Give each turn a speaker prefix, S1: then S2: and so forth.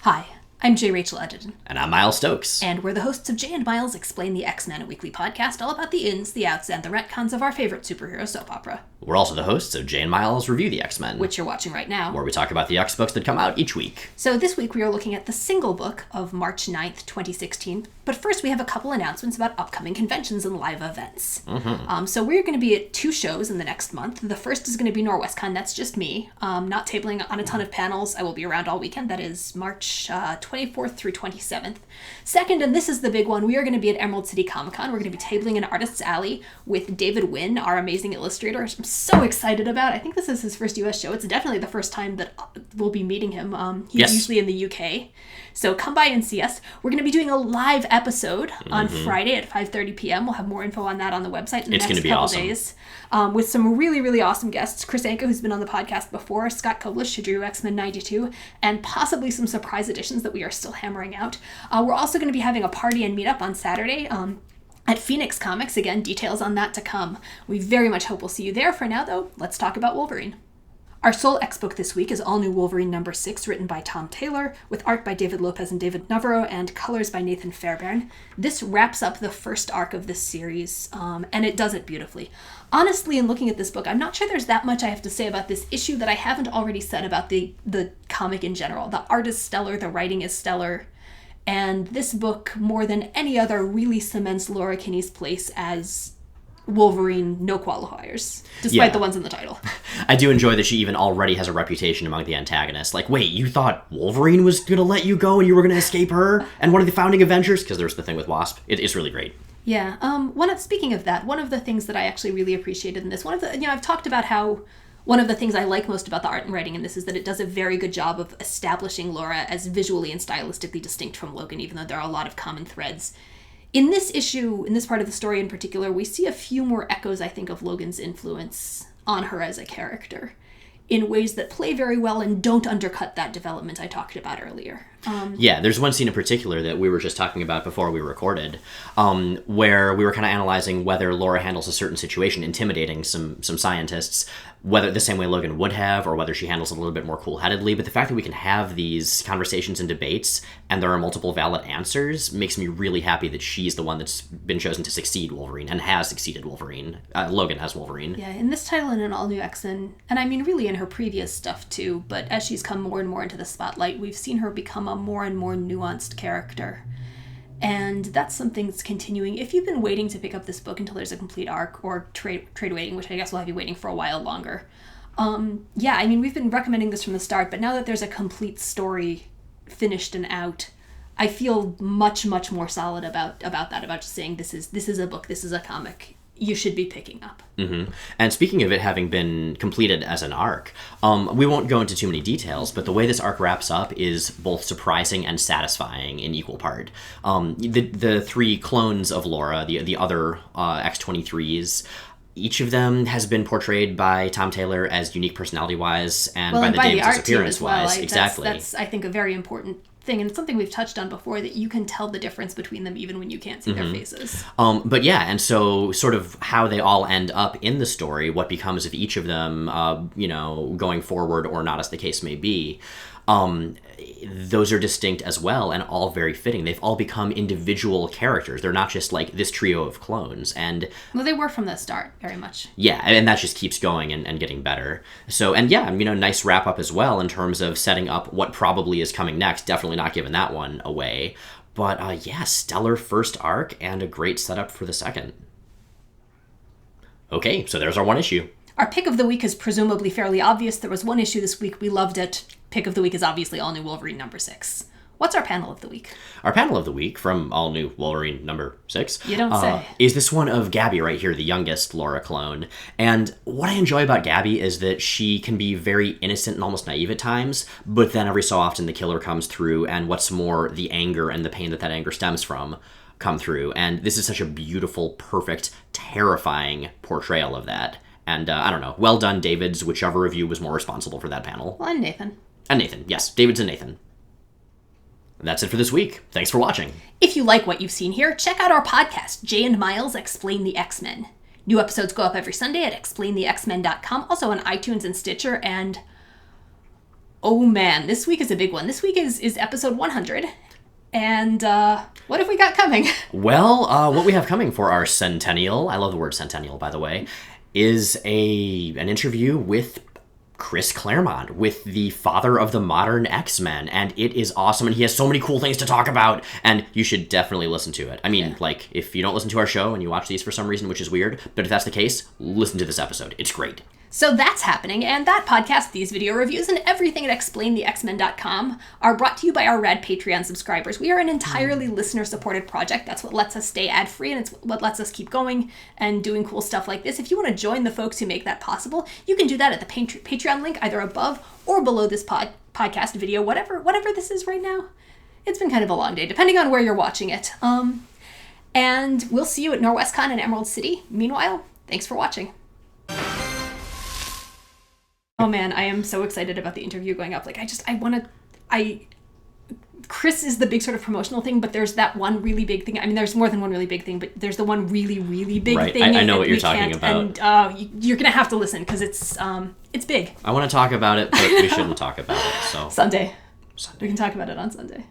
S1: Hi, I'm J. Rachel Edgerton.
S2: And I'm Miles Stokes.
S1: And we're the hosts of Jay and Miles Explain the X-Men, a weekly podcast all about the ins, the outs, and the retcons of our favorite superhero soap opera.
S2: We're also the hosts of Jay and Miles Review the X-Men,
S1: which you're watching right now,
S2: where we talk about the X books that come out each week.
S1: So this week we are looking at the single book of March 9th, 2016. But first we have a couple announcements about upcoming conventions and live events. So we're going to be at 2 shows in the next month. The first is going to be NorwestCon. That's just me. Not tabling on a ton of panels. I will be around all weekend. That is March 24th through 27th. Second, and this is the big one, we are going to be at Emerald City Comic Con. We're going to be tabling in Artist's Alley with David Wynn, our amazing illustrator. I'm so excited about. I think this is his first US show. It's definitely the first time that we'll be meeting him. He's usually in the UK. So come by and see us. We're going to be doing a live episode on Friday at 5:30 p.m. We'll have more info on that on the website in the next couple days. With some really, really awesome guests. Chris Anka, who's been on the podcast before, Scott Koblish, who drew X-Men 92, and possibly some surprise additions that we are still hammering out. We're also going to be having a party and meetup on Saturday at Phoenix Comics. Again, details on that to come. We very much hope we'll see you there. For now, though, let's talk about Wolverine. Our sole X book this week is All-New Wolverine number 6, written by Tom Taylor, with art by David Lopez and David Navarro, and colors by Nathan Fairbairn. This wraps up the first arc of this series, and it does it beautifully. Honestly, in looking at this book, I'm not sure there's that much I have to say about this issue that I haven't already said about the comic in general. The art is stellar, the writing is stellar, and this book, more than any other, really cements Laura Kinney's place as Wolverine, no qualifiers, despite the ones in the title.
S2: I do enjoy that she even already has a reputation among the antagonists. Like, wait, you thought Wolverine was going to let you go and you were going to escape her and one of the founding Avengers? Because there's the thing with Wasp. It's really great.
S1: Yeah. Speaking of that, one of the things that I actually really appreciated in this, I've talked about how one of the things I like most about the art and writing in this is that it does a very good job of establishing Laura as visually and stylistically distinct from Logan, even though there are a lot of common threads. In this issue, in this part of the story in particular, we see a few more echoes, I think, of Logan's influence on her as a character in ways that play very well and don't undercut that development I talked about earlier.
S2: There's one scene in particular that we were just talking about before we recorded, where we were kind of analyzing whether Laura handles a certain situation, intimidating some scientists, whether the same way Logan would have, or whether she handles it a little bit more cool-headedly. But the fact that we can have these conversations and debates, and there are multiple valid answers, makes me really happy that she's the one that's been chosen to succeed Wolverine, and has succeeded Wolverine. Logan as Wolverine.
S1: Yeah, in this title and in All-New X-Men, and I mean really in her previous stuff too, but as she's come more and more into the spotlight, we've seen her become a more and more nuanced character. And that's something that's continuing. If you've been waiting to pick up this book until there's a complete arc, or trade waiting, which I guess will have you waiting for a while longer. We've been recommending this from the start, but now that there's a complete story finished and out, I feel much, much more solid about just saying this is a book, this is a comic you should be picking up.
S2: And speaking of it having been completed as an arc, we won't go into too many details, but the way this arc wraps up is both surprising and satisfying in equal part. The 3 clones of Laura, the other X-23s, each of them has been portrayed by Tom Taylor as unique personality-wise, and by the Davids' appearance-wise. Exactly.
S1: That's, I think, a very important thing, and it's something we've touched on before, that you can tell the difference between them even when you can't see their faces.
S2: And so sort of how they all end up in the story, what becomes of each of them, going forward or not, as the case may be, those are distinct as well, and all very fitting. They've all become individual characters. They're not just like this trio of clones. And
S1: well, they were from the start, very much.
S2: Yeah, and that just keeps going and getting better. So, nice wrap up as well in terms of setting up what probably is coming next. Definitely not giving that one away. But stellar first arc and a great setup for the second. Okay, so there's our one issue.
S1: Our pick of the week is presumably fairly obvious. There was one issue this week. We loved it. Pick of the week is obviously All-New Wolverine number 6. What's our panel of the week?
S2: Our panel of the week from All-New Wolverine number 6.
S1: You don't say.
S2: Is this one of Gabby right here, the youngest Laura clone. And what I enjoy about Gabby is that she can be very innocent and almost naive at times, but then every so often the killer comes through, and what's more, the anger and the pain that anger stems from come through. And this is such a beautiful, perfect, terrifying portrayal of that. And, well done, Davids, whichever of you was more responsible for that panel.
S1: Well, and Nathan.
S2: And Nathan, yes, Davids and Nathan. That's it for this week. Thanks for watching.
S1: If you like what you've seen here, check out our podcast, Jay and Miles Explain the X-Men. New episodes go up every Sunday at explainthexmen.com, also on iTunes and Stitcher, and Oh man, this week is a big one. This week is episode 100. And what have we got coming?
S2: Well, what we have coming for our centennial, I love the word centennial, by the way, is an interview with Chris Claremont, with the father of the modern X-Men, and it is awesome, and he has so many cool things to talk about, and you should definitely listen to it. I mean, like, if you don't listen to our show and you watch these for some reason, which is weird, but if that's the case, listen to this episode. It's great.
S1: So that's happening, and that podcast, these video reviews, and everything at explainthexmen.com are brought to you by our rad Patreon subscribers. We are an entirely listener-supported project. That's what lets us stay ad-free, and it's what lets us keep going and doing cool stuff like this. If you want to join the folks who make that possible, you can do that at the Patreon link, either above or below this podcast video, whatever this is right now. It's been kind of a long day, depending on where you're watching it. And we'll see you at NorwestCon in Emerald City. Meanwhile, thanks for watching. Oh man, I am so excited about the interview going up. Like, Chris is the big sort of promotional thing, but there's that one really big thing. I mean, there's more than one really big thing, but there's the one really, really big thing.
S2: I know what you're talking about.
S1: And you're going to have to listen because it's big.
S2: I want to talk about it, but we shouldn't talk about it. So
S1: Sunday. We can talk about it on Sunday.